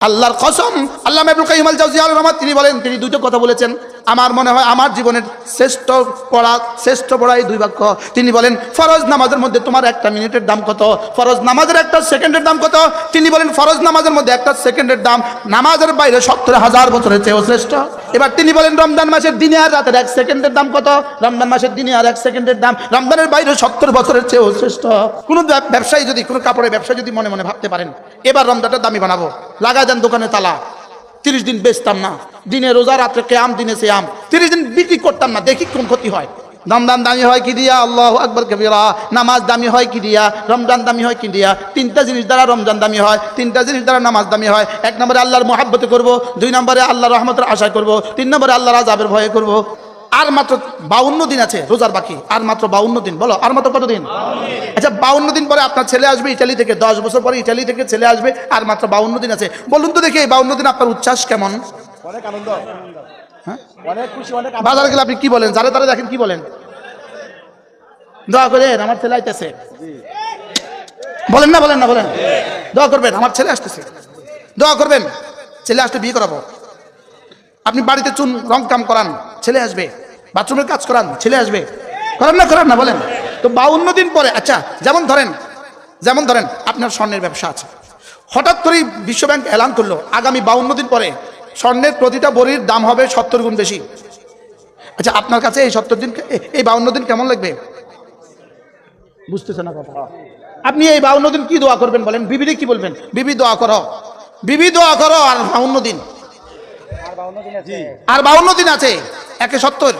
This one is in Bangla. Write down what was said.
আল্লাহর কসম, আল্লামা ইবনুল কাইয়িম আল জাওজিয়্যিহ আলাইহির রহমাত তিনি বলেন, তিনি দুটো কথা বলেছেন, আমার মনে হয় আমার জীবনের শ্রেষ্ঠ পড়া এই দুই বাক্য। তিনি বলেন, ফরজ নামাজের মধ্যে তোমার একটা মিনিটের দাম কত? ফরজ নামাজের একটা সেকেন্ডের দাম কত? তিনি বলেন, ফরজ নামাজের মধ্যে একটা সেকেন্ডের দাম নামাজের বাইরে 70,000 বছরের চেয়েও শ্রেষ্ঠ। এবার তিনি বলেন, রমজান মাসের দিনে আর রাতের 1 সেকেন্ডের দাম কত? রমজান মাসের দিনে আর 1 সেকেন্ডের দাম রমজানের বাইরে 70 বছরের চেয়েও শ্রেষ্ঠ। কোন ব্যবসায়ী যদি, কোন কাপড়ের ব্যবসা যদি মনে মনে ভাবতে পারেন এবার রমজানটা দামি বানাবো, লাগা যান দোকানে তালা, 30 দিন বেচতাম না, দিনে রোজা রাত্রে কিয়াম দিনে সিয়াম, 30 দিন বিক্রি করতাম না, দেখি কোন ক্ষতি হয়। রমজান দামি হয় কি দিয়া? আল্লাহু আকবার কবিরা। নামাজ দামি হয় কি দিয়া? রমজান দামি হয় কি দিয়া? তিনটা জিনিস দ্বারা রমজান দামি হয়, তিনটা জিনিস দ্বারা নামাজ দামি হয়। 1 নম্বরে আল্লাহর মহব্বতে করব, 2 নম্বরে আল্লাহর রহমতের আশা করব, 3 নম্বরে আল্লাহর আযাবের ভয়ে করব। আর মাত্র 52 দিন আছে রোজার বাকি, আর মাত্র 52 দিন। বলো আর মাত্র কত দিন? আচ্ছা 52 দিন পরে আপনার ছেলে আসবে ইটালি থেকে, 10 বছর পরে ইটালি থেকে ছেলে আসবে, আর মাত্র 52 দিন আছে। বলুন তো দেখি এই 52 দিন আপনার উচ্ছ্বাস কেমন? অনেক আনন্দ, হ্যাঁ, অনেক খুশি, অনেক আনন্দ। বাজারে গেলে আপনি কি বলেন? যারা তারা দেখেন কি বলেন? দোয়া করেন আমার ছেলে আইতেছে, বলেন না? বলেন না? বলেন দোয়া করবেন আমার ছেলে আসতেছে, দোয়া করবেন ছেলে আসতে বিয়ে করাবো। আপনি বাড়িতে চুন রং কাম করান, ছেলে আসবে। বাথরুমের কাজ করান, ছেলে আসবে। করান না? করান না? বলেন তো 52 দিন পরে। আচ্ছা যেমন ধরেন আপনার স্বর্ণের ব্যবসা আছে, হঠাৎ করেই বিশ্বব্যাংক এলান করলো আগামী 52 দিন পরে স্বর্ণের প্রতিটা ভরির দাম হবে 70 গুণ বেশি। আচ্ছা আপনার কাছে এই 70 দিন, এই 52 দিন কেমন লাগবে? বুঝতেছেন না কথা? আপনি এই 52 দিন কি দোয়া করবেন বলেন? বিবিরে কি বলবেন? বিবি দোয়া করো, বিবি দোয়া করো। আর 52 দিন, আর 52 দিন আছে। আর 52 দিন আছে, 1 70